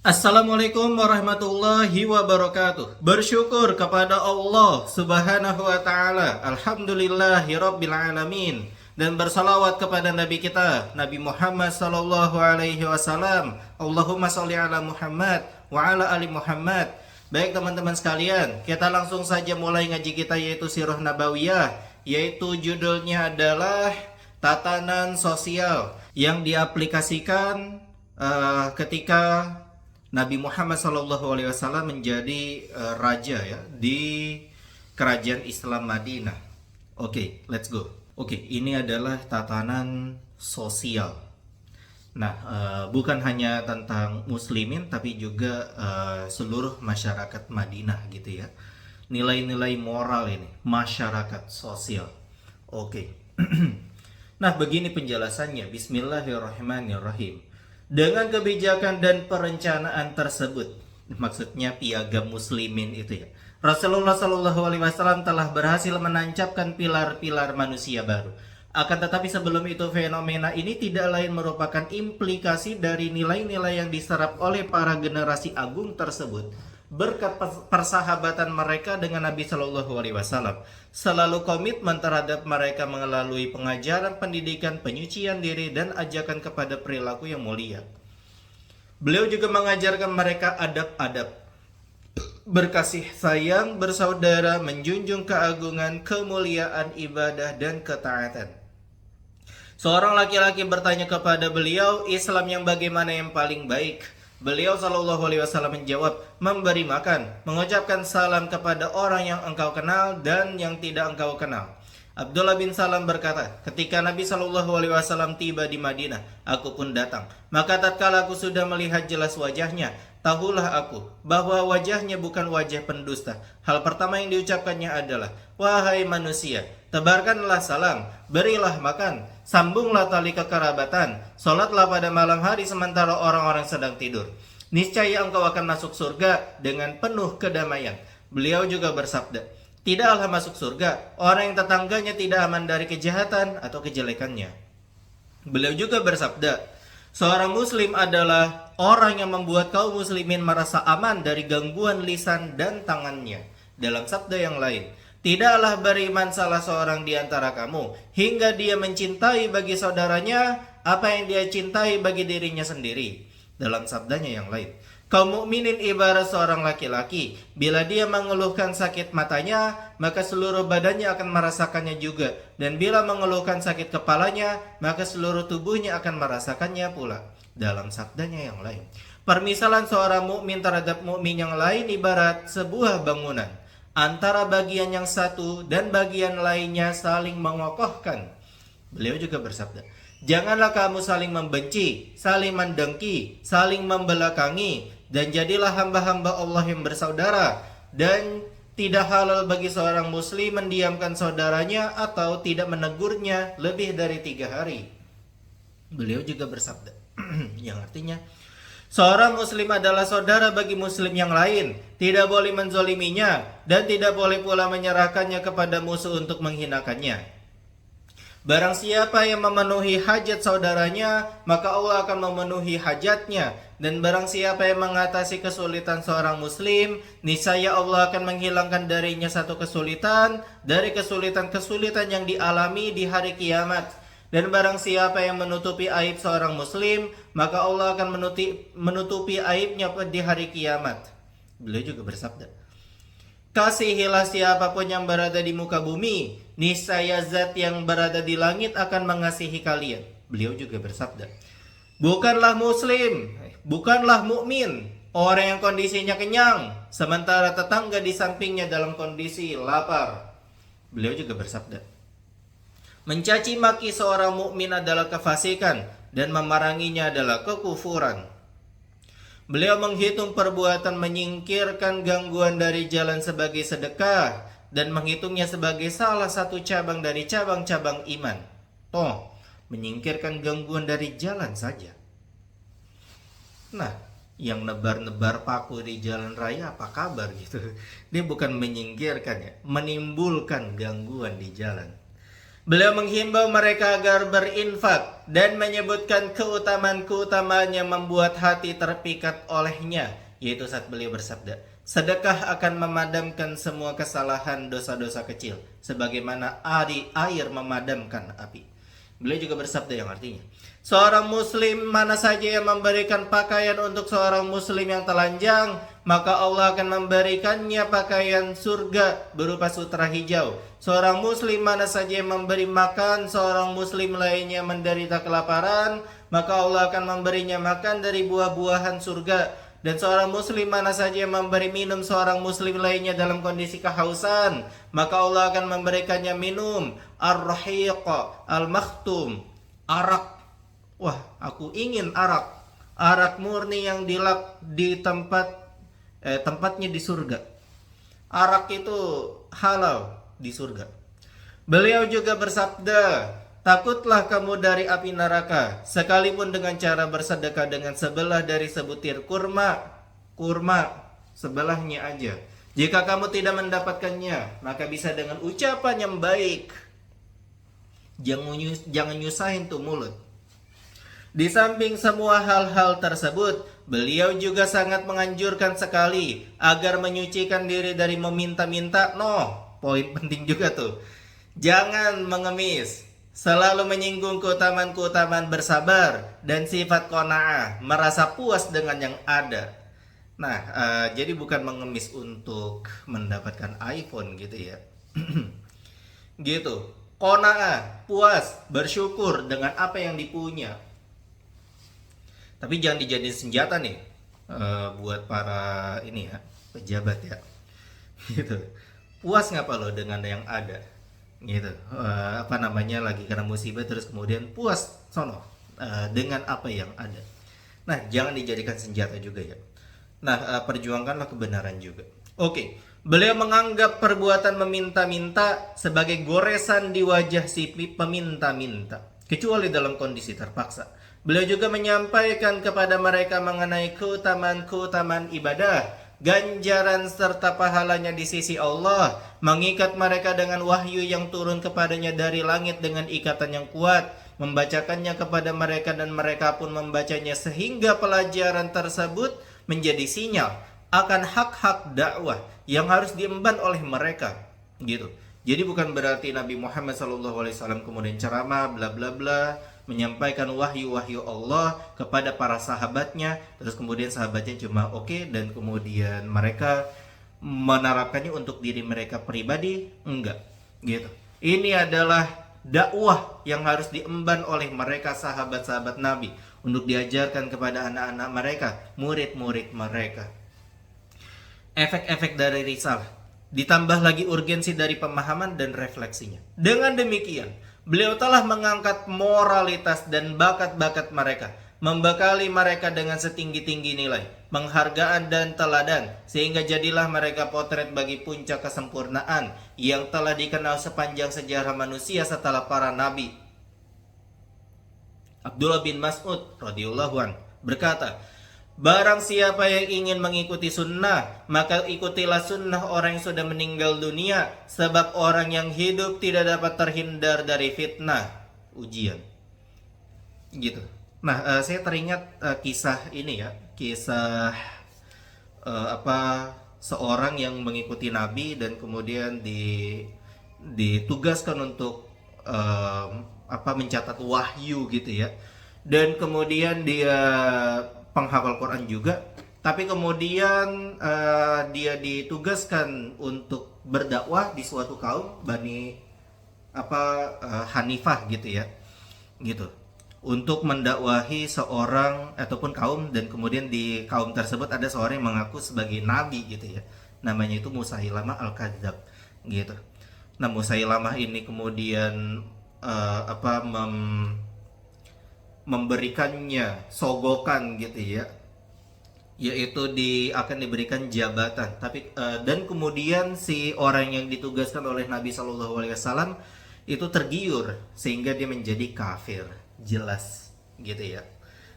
Assalamualaikum warahmatullahi wabarakatuh. Bersyukur kepada Allah Subhanahu wa taala. Alhamdulillahi rabbil alamin. Dan bersalawat kepada nabi kita Nabi Muhammad sallallahu alaihi wasallam. Allahumma sholli ala Muhammad wa ala ali Muhammad. Baik teman-teman sekalian, kita langsung saja mulai ngaji kita, yaitu Sirah Nabawiyah, yaitu judulnya adalah tatanan sosial yang diaplikasikan ketika Nabi Muhammad SAW menjadi raja ya di kerajaan Islam Madinah. Oke, let's go. Oke, ini adalah tatanan sosial. Nah, bukan hanya tentang muslimin tapi juga seluruh masyarakat Madinah gitu ya. Nilai-nilai moral ini, masyarakat sosial. Oke. Nah, begini penjelasannya. Bismillahirrahmanirrahim. Dengan kebijakan dan perencanaan tersebut, maksudnya piagam muslimin itu ya, Rasulullah Shallallahu Alaihi Wasallam telah berhasil menancapkan pilar-pilar manusia baru. Akan tetapi sebelum itu, fenomena ini tidak lain merupakan implikasi dari nilai-nilai yang diserap oleh para generasi agung tersebut berkat persahabatan mereka dengan Nabi Shallallahu Alaihi Wasallam. Selalu komitmen terhadap mereka melalui pengajaran, pendidikan, penyucian diri, dan ajakan kepada perilaku yang mulia. Beliau juga mengajarkan mereka adab-adab, berkasih sayang, bersaudara, menjunjung keagungan, kemuliaan, ibadah, dan ketaatan. Seorang laki-laki bertanya kepada beliau, Islam yang bagaimana yang paling baik? Beliau Shallallahu Alaihi Wasallam menjawab, memberi makan, mengucapkan salam kepada orang yang engkau kenal dan yang tidak engkau kenal. Abdullah bin Salam berkata, ketika Nabi Shallallahu Alaihi Wasallam tiba di Madinah, aku pun datang. Maka tatkala aku sudah melihat jelas wajahnya, tahulah aku bahwa wajahnya bukan wajah pendusta. Hal pertama yang diucapkannya adalah, wahai manusia, tebarkanlah salam, berilah makan, sambunglah tali kekerabatan, sholatlah pada malam hari sementara orang-orang sedang tidur. Niscaya engkau akan masuk surga dengan penuh kedamaian. Beliau juga bersabda, tidaklah masuk surga orang yang tetangganya tidak aman dari kejahatan atau kejelekannya. Beliau juga bersabda, seorang muslim adalah orang yang membuat kaum muslimin merasa aman dari gangguan lisan dan tangannya. Dalam sabda yang lain, tidaklah beriman salah seorang di antara kamu hingga dia mencintai bagi saudaranya apa yang dia cintai bagi dirinya sendiri. Dalam sabdanya yang lain, kaum mukminin ibarat seorang laki-laki, bila dia mengeluhkan sakit matanya, maka seluruh badannya akan merasakannya juga, dan bila mengeluhkan sakit kepalanya, maka seluruh tubuhnya akan merasakannya pula. Dalam sabdanya yang lain, permisalan seorang mukmin terhadap mukmin yang lain ibarat sebuah bangunan, antara bagian yang satu dan bagian lainnya saling mengokohkan. Beliau juga bersabda, janganlah kamu saling membenci, saling mendengki, saling membelakangi, dan jadilah hamba-hamba Allah yang bersaudara. Dan tidak halal bagi seorang muslim mendiamkan saudaranya atau tidak menegurnya lebih dari 3 hari. Beliau juga bersabda, yang artinya, seorang muslim adalah saudara bagi muslim yang lain, tidak boleh menzoliminya, dan tidak boleh pula menyerahkannya kepada musuh untuk menghinakannya. Barang siapa yang memenuhi hajat saudaranya, maka Allah akan memenuhi hajatnya. Dan barang siapa yang mengatasi kesulitan seorang muslim, niscaya Allah akan menghilangkan darinya satu kesulitan dari kesulitan-kesulitan yang dialami di hari kiamat. Dan barang siapa yang menutupi aib seorang muslim, maka Allah akan menutupi aibnya di hari kiamat. Beliau juga bersabda, kasihilah siapapun yang berada di muka bumi, niscaya zat yang berada di langit akan mengasihi kalian. Beliau juga bersabda, bukanlah muslim, bukanlah mukmin orang yang kondisinya kenyang, sementara tetangga di sampingnya dalam kondisi lapar. Beliau juga bersabda, mencaci maki seorang mukmin adalah kefasikan dan memeranginya adalah kekufuran. Beliau menghitung perbuatan menyingkirkan gangguan dari jalan sebagai sedekah dan menghitungnya sebagai salah satu cabang dari cabang-cabang iman. Toh, menyingkirkan gangguan dari jalan saja. Nah, yang nebar-nebar paku di jalan raya apa kabar gitu? Dia bukan menyingkirkan ya, menimbulkan gangguan di jalan. Beliau menghimbau mereka agar berinfak dan menyebutkan keutamaan-keutamaan yang membuat hati terpikat olehnya, yaitu saat beliau bersabda, sedekah akan memadamkan semua kesalahan dosa-dosa kecil sebagaimana air memadamkan api. Beliau juga bersabda yang artinya, seorang muslim mana saja yang memberikan pakaian untuk seorang muslim yang telanjang, maka Allah akan memberikannya pakaian surga berupa sutra hijau. Seorang muslim mana saja yang memberi makan seorang muslim lainnya menderita kelaparan, maka Allah akan memberinya makan dari buah-buahan surga. Dan seorang muslim mana saja yang memberi minum seorang muslim lainnya dalam kondisi kehausan, maka Allah akan memberikannya minum ar-rahiq al-makhtum, arak. Wah, aku ingin arak. Arak murni yang dilak di tempatnya di surga. Arak itu halal di surga. Beliau juga bersabda, takutlah kamu dari api neraka, sekalipun dengan cara bersedekah dengan sebelah dari sebutir kurma sebelahnya aja. Jika kamu tidak mendapatkannya, maka bisa dengan ucapan yang baik. Jangan nyusahin tuh mulut. Di samping semua hal-hal tersebut, beliau juga sangat menganjurkan sekali agar menyucikan diri dari meminta-minta. Poin penting juga tuh. Jangan mengemis. Selalu menyinggung keutamaan-keutamaan bersabar dan sifat qanaah, merasa puas dengan yang ada. Nah, jadi bukan mengemis untuk mendapatkan iPhone gitu ya. Gitu. Qanaah, puas, bersyukur dengan apa yang dipunya. Tapi jangan dijadiin senjata nih buat para ini ya, pejabat ya. Gitu. Puas ngapa lo dengan yang ada? Gitu. Lagi kena musibah terus kemudian puas sono dengan apa yang ada. Nah, jangan dijadikan senjata juga ya. Nah, perjuangkanlah kebenaran juga. Oke. Beliau menganggap perbuatan meminta-minta sebagai goresan di wajah si peminta-minta, kecuali dalam kondisi terpaksa. Beliau juga menyampaikan kepada mereka mengenai keutamaan-keutamaan ibadah, ganjaran serta pahalanya di sisi Allah, mengikat mereka dengan wahyu yang turun kepadanya dari langit dengan ikatan yang kuat, membacakannya kepada mereka dan mereka pun membacanya, sehingga pelajaran tersebut menjadi sinyal akan hak-hak dakwah yang harus diemban oleh mereka, gitu. Jadi bukan berarti Nabi Muhammad SAW kemudian ceramah bla bla bla, menyampaikan wahyu-wahyu Allah kepada para sahabatnya, terus kemudian sahabatnya cuma oke, dan kemudian mereka menerapkannya untuk diri mereka pribadi, enggak, gitu. Ini adalah dakwah yang harus diemban oleh mereka sahabat-sahabat Nabi untuk diajarkan kepada anak-anak mereka, murid-murid mereka. Efek-efek dari risalah, ditambah lagi urgensi dari pemahaman dan refleksinya. Dengan demikian, beliau telah mengangkat moralitas dan bakat-bakat mereka, membekali mereka dengan setinggi-tinggi nilai, penghargaan dan teladan, sehingga jadilah mereka potret bagi puncak kesempurnaan yang telah dikenal sepanjang sejarah manusia setelah para nabi. Abdullah bin Mas'ud radhiyallahu anhu berkata, barang siapa yang ingin mengikuti sunnah, maka ikutilah sunnah orang yang sudah meninggal dunia, sebab orang yang hidup tidak dapat terhindar dari fitnah, ujian. Gitu. Nah, saya teringat kisah ini ya, kisah seorang yang mengikuti Nabi dan kemudian ditugaskan untuk mencatat wahyu gitu ya, dan kemudian dia penghafal Quran juga, tapi kemudian dia ditugaskan untuk berdakwah di suatu kaum Bani Hanifah gitu ya, gitu, untuk mendakwahi seorang ataupun kaum, dan kemudian di kaum tersebut ada seorang yang mengaku sebagai nabi gitu ya, namanya itu Musailamah al-Kadzdzab gitu. Nah, Musailamah ini kemudian memberikannya sogokan gitu ya, yaitu akan diberikan jabatan, tapi dan kemudian si orang yang ditugaskan oleh Nabi SAW itu tergiur sehingga dia menjadi kafir, jelas gitu ya.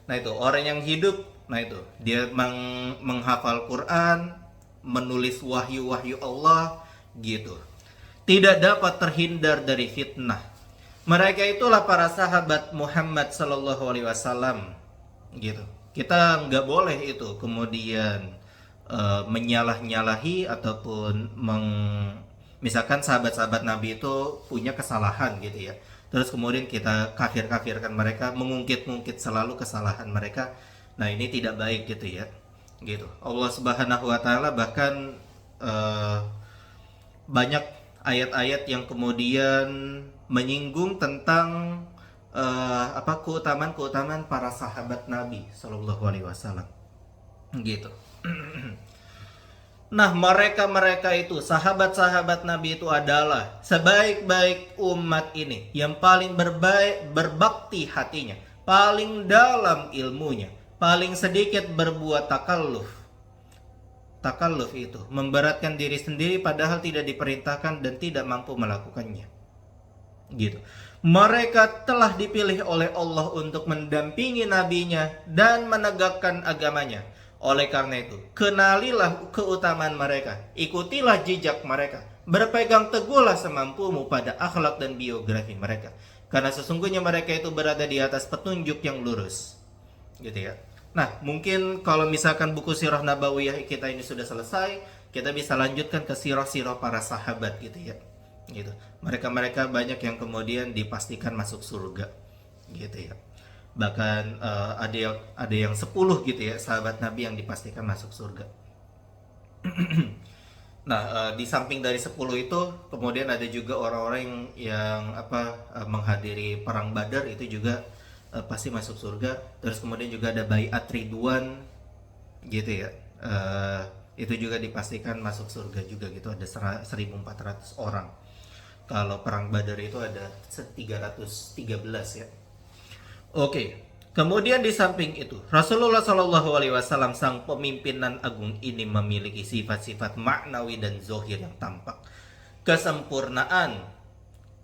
Nah, itu orang yang hidup, nah itu dia menghafal Quran, menulis wahyu-wahyu Allah gitu, tidak dapat terhindar dari fitnah. Mereka itulah para sahabat Muhammad Sallallahu Alaihi Wasallam, gitu. Kita nggak boleh itu kemudian menyalah-nyalahi ataupun misalkan sahabat-sahabat Nabi itu punya kesalahan gitu ya. Terus kemudian kita kafir-kafirkan mereka, mengungkit-ungkit selalu kesalahan mereka. Nah, ini tidak baik gitu ya. Gitu. Allah Subhanahu wa taala bahkan banyak ayat-ayat yang kemudian menyinggung tentang keutamaan-keutamaan para sahabat Nabi Shallallahu Alaihi Wasallam, gitu. Nah, mereka itu sahabat-sahabat Nabi itu adalah sebaik-baik umat ini, yang paling berbakti hatinya, paling dalam ilmunya, paling sedikit berbuat takalluf. Takalluf itu memberatkan diri sendiri padahal tidak diperintahkan dan tidak mampu melakukannya. Gitu. Mereka telah dipilih oleh Allah untuk mendampingi nabinya dan menegakkan agamanya. Oleh karena itu, kenalilah keutamaan mereka, ikutilah jejak mereka, berpegang teguhlah semampumu pada akhlak dan biografi mereka, karena sesungguhnya mereka itu berada di atas petunjuk yang lurus. Gitu ya. Nah, mungkin kalau misalkan buku Sirah Nabawiyah kita ini sudah selesai, kita bisa lanjutkan ke sirah-sirah para sahabat gitu ya. Gitu. Mereka banyak yang kemudian dipastikan masuk surga. Gitu ya. Bahkan ada yang 10 gitu ya, sahabat Nabi yang dipastikan masuk surga. Nah, di samping dari 10 itu kemudian ada juga orang-orang yang menghadiri perang Badar, itu juga pasti masuk surga. Terus kemudian juga ada Baiat Ridwan gitu ya. Itu juga dipastikan masuk surga juga gitu, ada 1.400 orang. Kalau perang Badar itu ada 313 ya. Oke. Kemudian di samping itu, Rasulullah Shallallahu Alaihi Wasallam sang pemimpinan agung ini memiliki sifat-sifat maknawi dan zohir yang tampak. Kesempurnaan,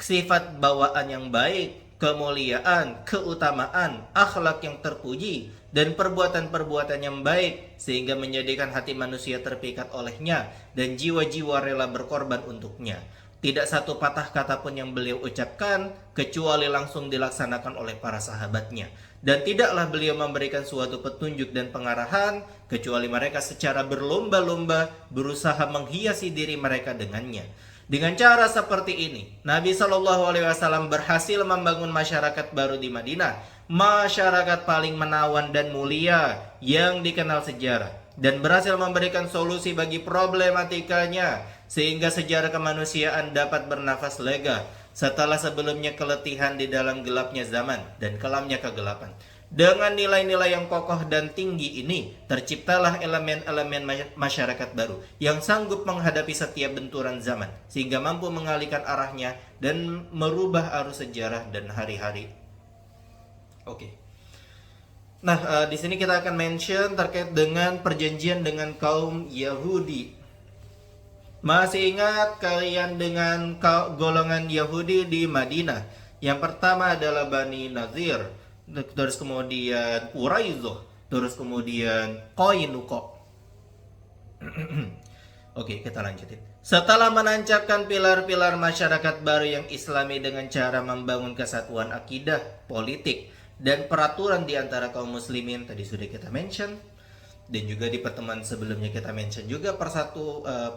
sifat bawaan yang baik, kemuliaan, keutamaan, akhlak yang terpuji, dan perbuatan-perbuatan yang baik, sehingga menjadikan hati manusia terpikat olehnya dan jiwa-jiwa rela berkorban untuknya. Tidak satu patah kata pun yang beliau ucapkan kecuali langsung dilaksanakan oleh para sahabatnya. Dan tidaklah beliau memberikan suatu petunjuk dan pengarahan kecuali mereka secara berlomba-lomba berusaha menghiasi diri mereka dengannya. Dengan cara seperti ini, Nabi Shallallahu Alaihi Wasallam berhasil membangun masyarakat baru di Madinah, masyarakat paling menawan dan mulia yang dikenal sejarah, dan berhasil memberikan solusi bagi problematikanya, sehingga sejarah kemanusiaan dapat bernafas lega setelah sebelumnya keletihan di dalam gelapnya zaman dan kelamnya kegelapan. Dengan nilai-nilai yang kokoh dan tinggi ini, terciptalah elemen-elemen masyarakat baru yang sanggup menghadapi setiap benturan zaman, sehingga mampu mengalihkan arahnya dan merubah arus sejarah dan hari-hari. Oke. Nah, di sini kita akan mention terkait dengan perjanjian dengan kaum Yahudi. Masih ingat kalian dengan golongan Yahudi di Madinah? Yang pertama adalah Bani Nazir, terus kemudian Quraizoh, terus kemudian Qainuqa. Oke, kita lanjutin. Setelah menancapkan pilar-pilar masyarakat baru yang islami dengan cara membangun kesatuan akidah, politik, dan peraturan di antara kaum muslimin, tadi sudah kita mention, dan juga di pertemuan sebelumnya kita mention juga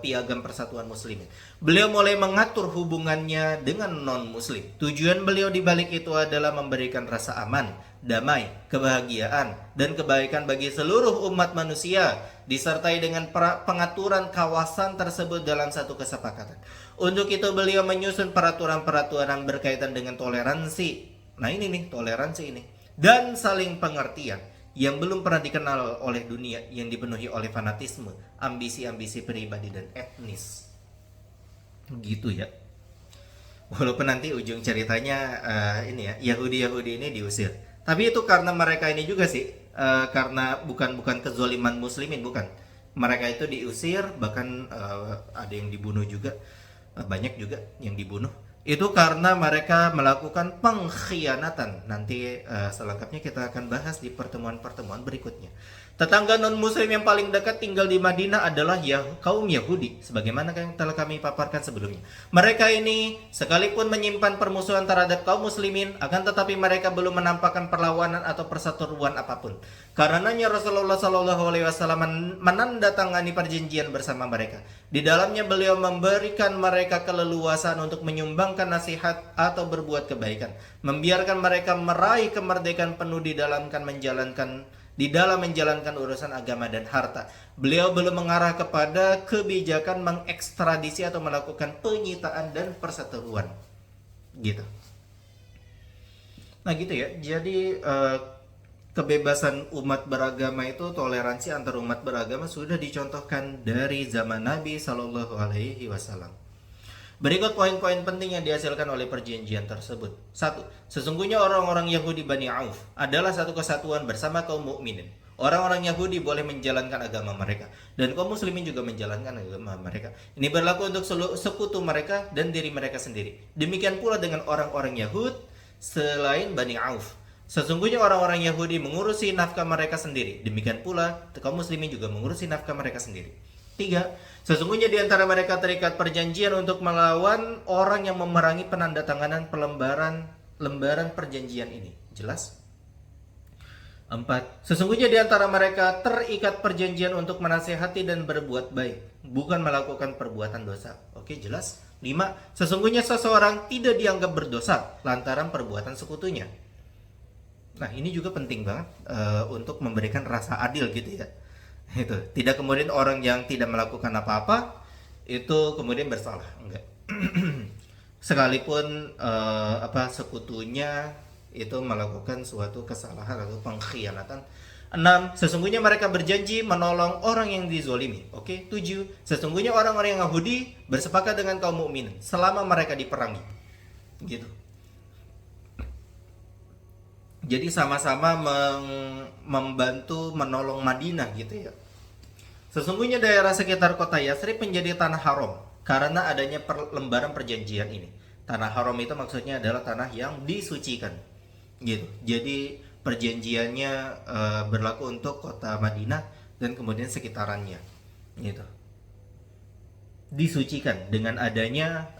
piagam persatuan muslimin. Beliau mulai mengatur hubungannya dengan non-muslim. Tujuan beliau di balik itu adalah memberikan rasa aman, damai, kebahagiaan, dan kebaikan bagi seluruh umat manusia, disertai dengan pengaturan kawasan tersebut dalam satu kesepakatan. Untuk itu beliau menyusun peraturan-peraturan berkaitan dengan toleransi. Nah ini nih, toleransi ini. Dan saling pengertian yang belum pernah dikenal oleh dunia, yang dipenuhi oleh fanatisme, ambisi-ambisi pribadi dan etnis. Gitu ya. Walaupun nanti ujung ceritanya Yahudi ini diusir. Tapi itu karena mereka ini juga sih, karena bukan kezaliman muslimin, bukan. Mereka itu diusir, bahkan ada yang dibunuh juga, banyak juga yang dibunuh. Itu karena mereka melakukan pengkhianatan. Nanti selengkapnya kita akan bahas di pertemuan-pertemuan berikutnya. Tetangga non-muslim yang paling dekat tinggal di Madinah adalah kaum Yahudi, sebagaimana yang telah kami paparkan sebelumnya. Mereka ini sekalipun menyimpan permusuhan terhadap kaum muslimin, akan tetapi mereka belum menampakkan perlawanan atau perseteruan apapun. Karenanya Rasulullah SAW menandatangani perjanjian bersama mereka. Di dalamnya beliau memberikan mereka keleluasaan untuk menyumbangkan nasihat atau berbuat kebaikan, membiarkan mereka meraih kemerdekaan penuh di dalam menjalankan urusan agama dan harta. Beliau belum mengarah kepada kebijakan mengekstradisi atau melakukan penyitaan dan perseteruan. Gitu. Nah gitu ya. Jadi kebebasan umat beragama itu, toleransi antar umat beragama sudah dicontohkan dari zaman Nabi Shallallahu Alaihi Wasallam. Berikut poin-poin penting yang dihasilkan oleh perjanjian tersebut. 1. Sesungguhnya orang-orang Yahudi Bani Auf adalah satu kesatuan bersama kaum mukminin. Orang-orang Yahudi boleh menjalankan agama mereka, dan kaum muslimin juga menjalankan agama mereka. Ini berlaku untuk sekutu mereka dan diri mereka sendiri. Demikian pula dengan orang-orang Yahud selain Bani Auf. Sesungguhnya orang-orang Yahudi mengurusi nafkah mereka sendiri. Demikian pula kaum muslimin juga mengurusi nafkah mereka sendiri. 3. Sesungguhnya di antara mereka terikat perjanjian untuk melawan orang yang memerangi penandatanganan lembaran perjanjian ini. Jelas? 4. Sesungguhnya di antara mereka terikat perjanjian untuk menasihati dan berbuat baik, bukan melakukan perbuatan dosa. Oke, jelas? 5. Sesungguhnya seseorang tidak dianggap berdosa lantaran perbuatan sekutunya. Nah, ini juga penting banget untuk memberikan rasa adil gitu ya. Itu tidak kemudian orang yang tidak melakukan apa-apa itu kemudian bersalah, enggak. Sekalipun sekutunya itu melakukan suatu kesalahan atau pengkhianatan. 6. Sesungguhnya mereka berjanji menolong orang yang dizolimi. Oke. 7. Sesungguhnya orang-orang yang Yahudi bersepakat dengan kaum mukminin selama mereka diperangi. Gitu. Jadi sama-sama membantu menolong Madinah gitu ya. Sesungguhnya daerah sekitar kota Yatsrib menjadi tanah haram karena adanya lembaran perjanjian ini. Tanah haram itu maksudnya adalah tanah yang disucikan. Gitu. Jadi perjanjiannya berlaku untuk kota Madinah dan kemudian sekitarannya. Gitu. Disucikan dengan adanya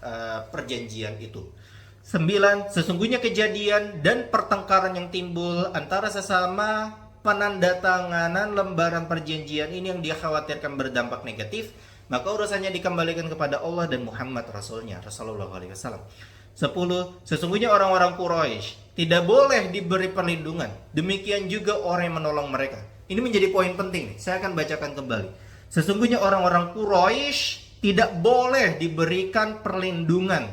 perjanjian itu. 9. Sesungguhnya kejadian dan pertengkaran yang timbul antara sesama penandatanganan lembaran perjanjian ini yang dikhawatirkan berdampak negatif, maka urusannya dikembalikan kepada Allah dan Muhammad Rasulnya, Rasulullah SAW. 10. Sesungguhnya orang-orang Quraisy tidak boleh diberi perlindungan, demikian juga orang yang menolong mereka. Ini menjadi poin penting nih, saya akan bacakan kembali. Sesungguhnya orang-orang Quraisy tidak boleh diberikan perlindungan,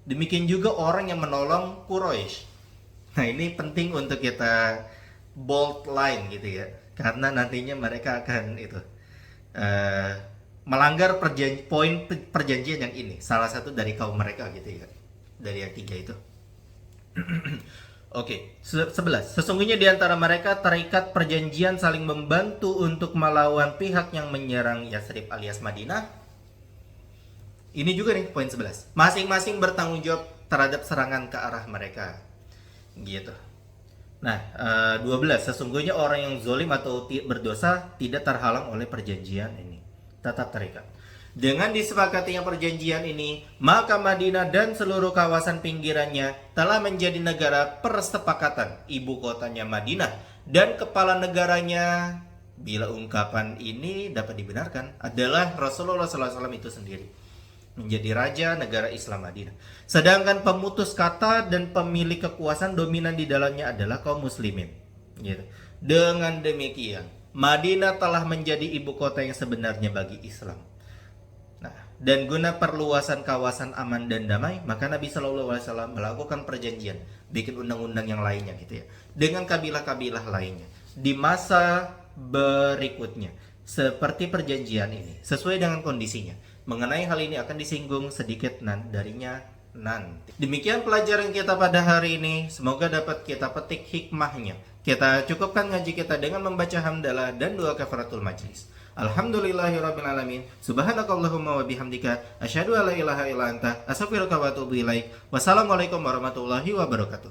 demikian juga orang yang menolong Quraisy. Nah, ini penting untuk kita bold line gitu ya, karena nantinya mereka akan melanggar poin perjanjian yang ini, salah satu dari kaum mereka gitu ya, dari yang 3 itu. Oke. 11. Sesungguhnya di antara mereka terikat perjanjian saling membantu untuk melawan pihak yang menyerang Yatsrib alias Madinah. Ini juga nih poin 11. Masing-masing bertanggung jawab terhadap serangan ke arah mereka. Gitu. Nah, 12. Sesungguhnya orang yang zalim atau berdosa tidak terhalang oleh perjanjian ini. Tetap terikat. Dengan disepakatinya perjanjian ini, maka Madinah dan seluruh kawasan pinggirannya telah menjadi negara persepakatan. Ibu kotanya Madinah dan kepala negaranya, bila ungkapan ini dapat dibenarkan, adalah Rasulullah SAW itu sendiri. Menjadi raja negara Islam Madinah. Sedangkan pemutus kata dan pemilik kekuasaan dominan di dalamnya adalah kaum muslimin. Gitu. Dengan demikian, Madinah telah menjadi ibu kota yang sebenarnya bagi Islam. Nah, dan guna perluasan kawasan aman dan damai, maka Nabi Shallallahu Alaihi Wasallam melakukan perjanjian, bikin undang-undang yang lainnya gitu ya, dengan kabilah-kabilah lainnya di masa berikutnya, seperti perjanjian ini, sesuai dengan kondisinya. Mengenai hal ini akan disinggung sedikit darinya nanti. Demikian pelajaran kita pada hari ini. Semoga dapat kita petik hikmahnya. Kita cukupkan ngaji kita dengan membaca hamdalah dan doa kafaratul majlis. Alhamdulillahirabbil alamin. Subhanakallahumma wa bihamdika asyhadu an la ilaha illa anta astaghfiruka wa atubu ilaik. Wassalamualaikum warahmatullahi wabarakatuh.